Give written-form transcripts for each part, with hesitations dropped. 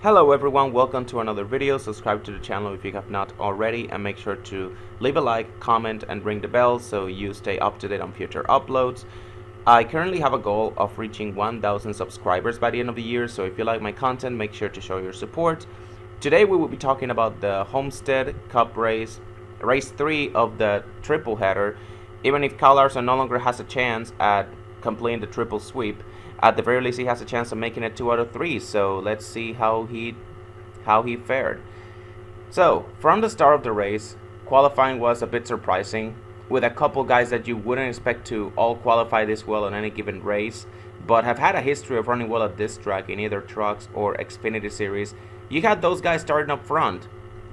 Hello everyone, welcome to another video. Subscribe to the channel if you have not already, and make sure to leave a like, comment, and ring the bell so you stay up to date on future uploads. I currently have a goal of reaching 1,000 subscribers by the end of the year, so if you like my content, make sure to show your support. Today we will be talking about the Homestead Cup race 3 of the triple header. Even if Larson no longer has a chance at completing the triple sweep, at the very least he has a chance of making it 2 out of 3. So let's see how he fared. So from the start of the race, qualifying was a bit surprising, with a couple guys that you wouldn't expect to all qualify this well on any given race, but have had a history of running well at this track in either trucks or Xfinity series. You had those guys starting up front.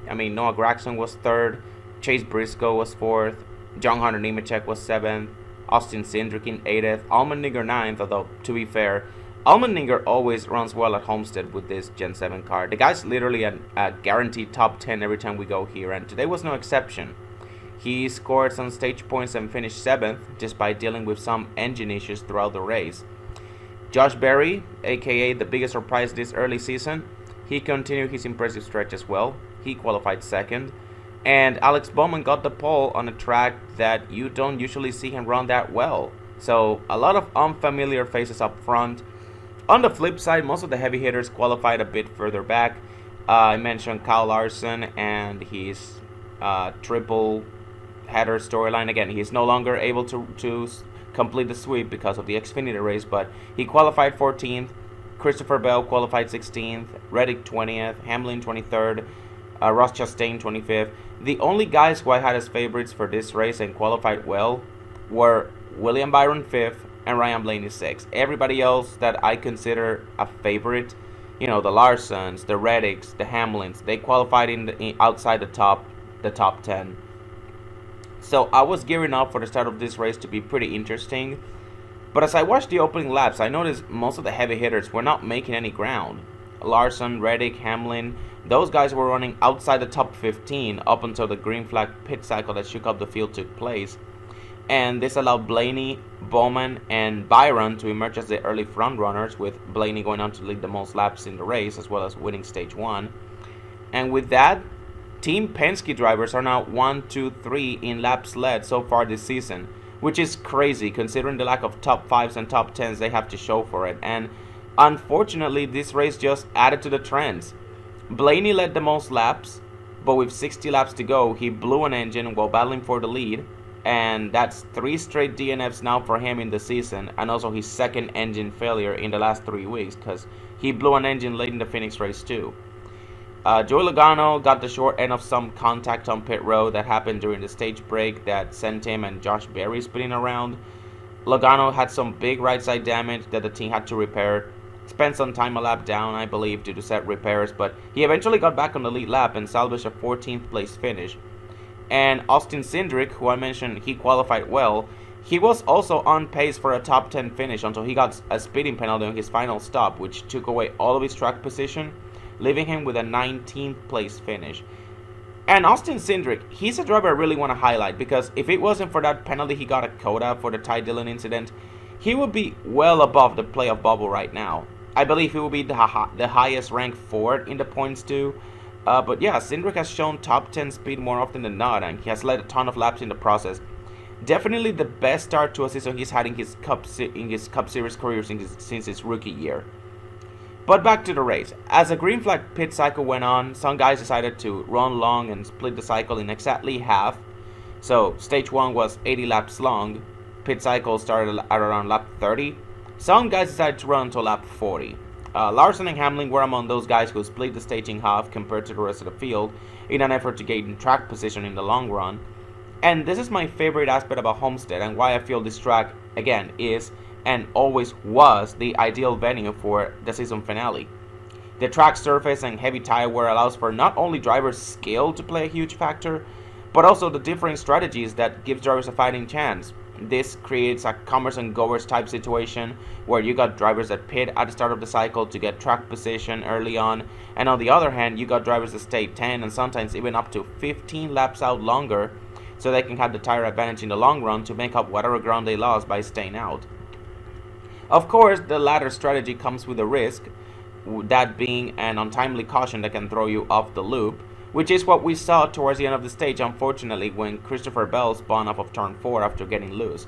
I mean, Noah Gragson was 3rd, Chase Briscoe was 4th, John Hunter Nemechek was 7th, Austin Cindric in 8th, Allmendinger 9th, although to be fair, Allmendinger always runs well at Homestead with this Gen 7 car. The guy's literally a guaranteed top 10 every time we go here, and today was no exception. He scored some stage points and finished 7th just by dealing with some engine issues throughout the race. Josh Berry, aka the biggest surprise this early season, he continued his impressive stretch as well. He qualified 2nd. And Alex Bowman got the pole on a track that you don't usually see him run that well. So a lot of unfamiliar faces up front. On the flip side, most of the heavy hitters qualified a bit further back. I mentioned Kyle Larson and his triple header storyline. Again, he's no longer able to complete the sweep because of the Xfinity race, but he qualified 14th. Christopher Bell qualified 16th. Reddick 20th. Hamlin 23rd. Ross Chastain 25th. The only guys who I had as favorites for this race and qualified well were William Byron 5th and Ryan Blaney 6th. Everybody else that I consider a favorite, you know, the Larsons, the Reddicks, the Hamlins, they qualified outside the top 10. So I was gearing up for the start of this race to be pretty interesting. But as I watched the opening laps, I noticed most of the heavy hitters were not making any ground. Larson, Reddick, Hamlin, those guys were running outside the top 15 up until the green flag pit cycle that shook up the field took place. And this allowed Blaney, Bowman, and Byron to emerge as the early front runners, with Blaney going on to lead the most laps in the race as well as winning stage 1. And with that, Team Penske drivers are now 1, 2, 3 in laps led so far this season, which is crazy considering the lack of top 5s and top 10s they have to show for it. And unfortunately, this race just added to the trends. Blaney led the most laps, but with 60 laps to go, he blew an engine while battling for the lead, and that's 3 straight DNFs now for him in the season, and also his 2nd engine failure in the last 3 weeks, because he blew an engine late in the Phoenix race too. Joey Logano got the short end of some contact on pit road that happened during the stage break that sent him and Josh Berry spinning around. Logano had some big right side damage that the team had to repair. Spent some time a lap down, I believe, due to set repairs, but he eventually got back on the lead lap and salvaged a 14th place finish. And Austin Cindric, who I mentioned he qualified well, he was also on pace for a top 10 finish until he got a speeding penalty on his final stop, which took away all of his track position, leaving him with a 19th place finish. And Austin Cindric, he's a driver I really want to highlight, because if it wasn't for that penalty he got at Coda for the Ty Dillon incident, he would be well above the playoff bubble right now. I believe he will be the highest ranked Ford in the points too. But yeah, Cindric has shown top 10 speed more often than not, and he has led a ton of laps in the process. Definitely the best start to a season he's had in his Cup Series career since his rookie year. But back to the race. As the green flag pit cycle went on, some guys decided to run long and split the cycle in exactly half. So stage 1 was 80 laps long. Pit cycle started at around lap 30. Some guys decided to run until lap 40. Larson and Hamlin were among those guys who split the stage in half compared to the rest of the field in an effort to gain track position in the long run. And this is my favorite aspect about Homestead, and why I feel this track, again, is and always was the ideal venue for the season finale. The track surface and heavy tire wear allows for not only drivers' skill to play a huge factor, but also the differing strategies that gives drivers a fighting chance. This creates a comers and goers type situation where you got drivers that pit at the start of the cycle to get track position early on, and on the other hand you got drivers that stay 10 and sometimes even up to 15 laps out longer so they can have the tire advantage in the long run to make up whatever ground they lost by staying out. Of course, the latter strategy comes with a risk. that being an untimely caution that can throw you off the loop, which is what we saw towards the end of the stage, unfortunately, when Christopher Bell spun off of turn 4 after getting loose.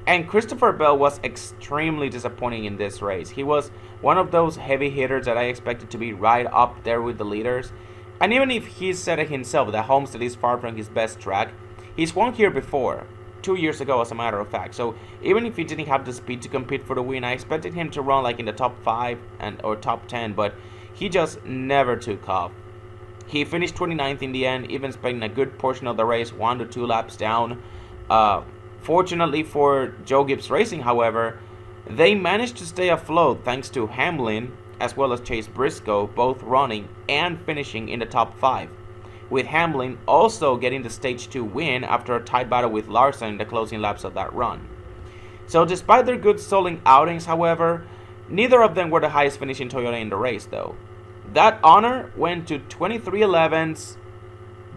And Christopher Bell was extremely disappointing in this race. He was one of those heavy hitters that I expected to be right up there with the leaders. And even if he said it himself that Homestead is far from his best track, he's won here before, 2 years ago as a matter of fact. So even if he didn't have the speed to compete for the win, I expected him to run like in the top 5 or top 10, but he just never took off. He finished 29th in the end, even spending a good portion of the race 1 to 2 laps down. Fortunately for Joe Gibbs Racing, however, they managed to stay afloat thanks to Hamlin as well as Chase Briscoe both running and finishing in the top 5, with Hamlin also getting the Stage 2 win after a tight battle with Larson in the closing laps of that run. So despite their good stalling outings, however, neither of them were the highest finishing Toyota in the race though. That honor went to 2311's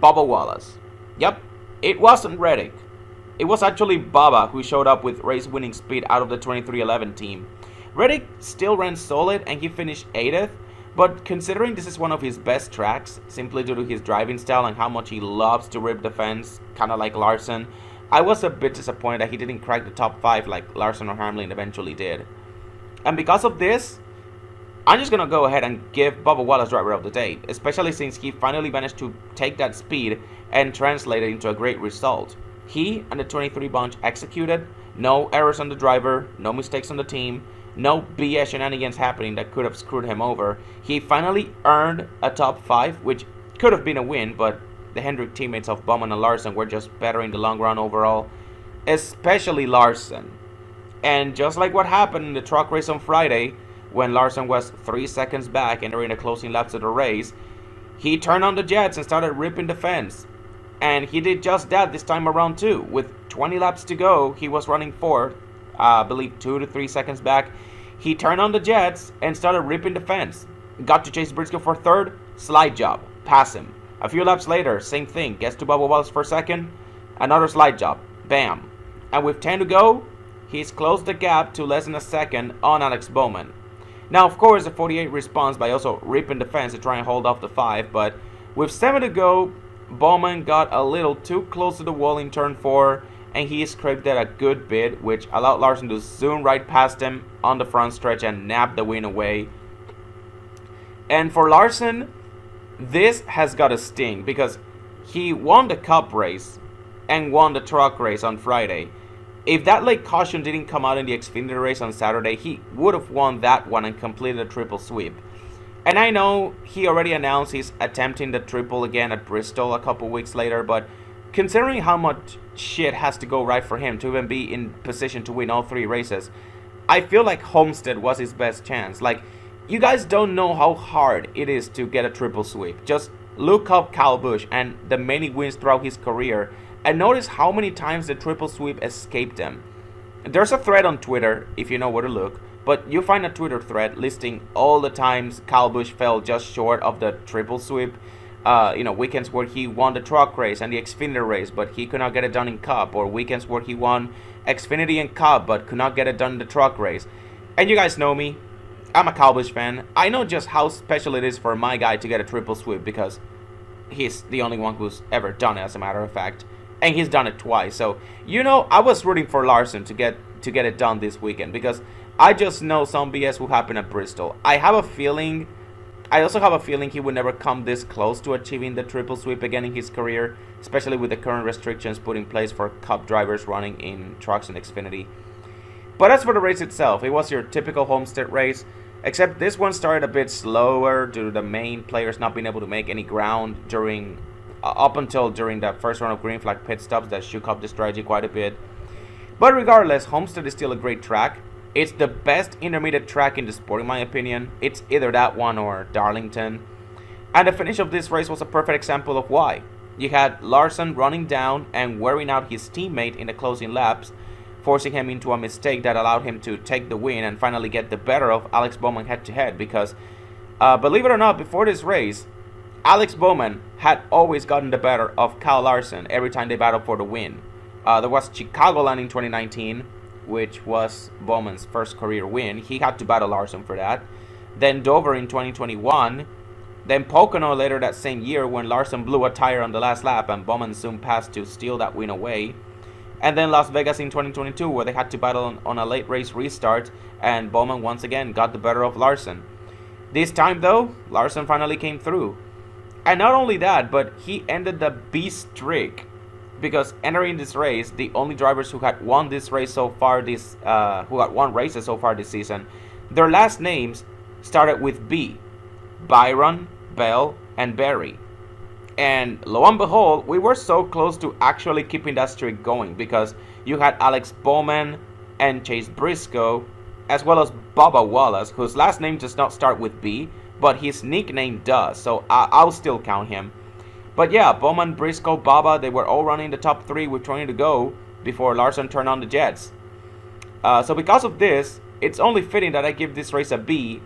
Bubba Wallace. Yep, it wasn't Reddick. It was actually Bubba who showed up with race-winning speed out of the 2311 team. Reddick still ran solid and he finished 8th, but considering this is one of his best tracks, simply due to his driving style and how much he loves to rip the fence, kinda like Larson, I was a bit disappointed that he didn't crack the top 5 like Larson or Hamlin eventually did. And because of this, I'm just gonna go ahead and give Bubba Wallace driver of the day, especially since he finally managed to take that speed and translate it into a great result. He and the 23 bunch executed, no errors on the driver, no mistakes on the team, no BS shenanigans happening that could have screwed him over. He finally earned a top 5, which could have been a win, but the Hendrick teammates of Bowman and Larson were just better in the long run overall, especially Larson. And just like what happened in the truck race on Friday, when Larson was 3 seconds back entering the closing laps of the race, he turned on the jets and started ripping the fence. And he did just that this time around too. With 20 laps to go, he was running 4th, I believe 2 to 3 seconds back. He turned on the jets and started ripping the fence. Got to Chase Briscoe for 3rd, slide job, pass him. A few laps later, same thing, gets to Bubba Wallace for 2nd, another slide job, bam. And with 10 to go, he's closed the gap to less than a second on Alex Bowman. Now, of course, the 48 responds by also ripping the fence to try and hold off the 5, but with 7 to go, Bowman got a little too close to the wall in turn 4, and he scraped that a good bit, which allowed Larson to zoom right past him on the front stretch and nab the win away. And for Larson, this has got a sting, because he won the Cup race and won the truck race on Friday. If that late caution didn't come out in the Xfinity race on Saturday, he would have won that one and completed a triple sweep. And I know he already announced he's attempting the triple again at Bristol a couple weeks later, but considering how much shit has to go right for him to even be in position to win all 3 races, I feel like Homestead was his best chance. Like, you guys don't know how hard it is to get a triple sweep. Just look up Kyle Busch and the many wins throughout his career and notice how many times the triple sweep escaped him. There's a thread on Twitter, if you know where to look, but you'll find a Twitter thread listing all the times Kyle Busch fell just short of the triple sweep. Weekends where he won the truck race and the Xfinity race, but he could not get it done in Cup, or weekends where he won Xfinity and Cup, but could not get it done in the truck race. And you guys know me, I'm a Kyle Busch fan. I know just how special it is for my guy to get a triple sweep, because he's the only one who's ever done it, as a matter of fact. And he's done it twice. So, I was rooting for Larson to get it done this weekend, because I just know some BS will happen at Bristol. I also have a feeling he would never come this close to achieving the triple sweep again in his career, especially with the current restrictions put in place for Cup drivers running in trucks and Xfinity. But as for the race itself, it was your typical Homestead race, except this one started a bit slower due to the main players not being able to make any ground up until during the first round of green flag pit stops that shook up the strategy quite a bit. But regardless, Homestead is still a great track. It's the best intermediate track in the sport, in my opinion. It's either that one or Darlington. And the finish of this race was a perfect example of why. You had Larson running down and wearing out his teammate in the closing laps, forcing him into a mistake that allowed him to take the win and finally get the better of Alex Bowman head-to-head. Because, believe it or not, before this race, Alex Bowman had always gotten the better of Kyle Larson every time they battled for the win. There was Chicagoland in 2019, which was Bowman's first career win. He had to battle Larson for that. then Dover in 2021, then Pocono later that same year when Larson blew a tire on the last lap and Bowman soon passed to steal that win away. And then Las Vegas in 2022 where they had to battle on a late race restart and Bowman once again got the better of Larson. This time though, Larson finally came through. And not only that, but he ended the B streak because entering this race, the only drivers who had won this race so far who had won races so far this season, their last names started with B. Byron, Bell, and Berry. And lo and behold, we were so close to actually keeping that streak going because you had Alex Bowman and Chase Briscoe, as well as Bubba Wallace, whose last name does not start with B, but his nickname does, so I'll still count him. But yeah, Bowman, Briscoe, Bubba, they were all running the top 3 with 20 to go before Larson turned on the jets. So because of this, it's only fitting that I give this race a B+.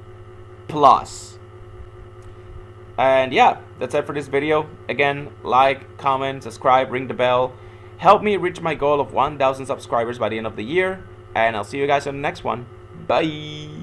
And yeah, that's it for this video. Again, like, comment, subscribe, ring the bell. Help me reach my goal of 1,000 subscribers by the end of the year. And I'll see you guys on the next one. Bye!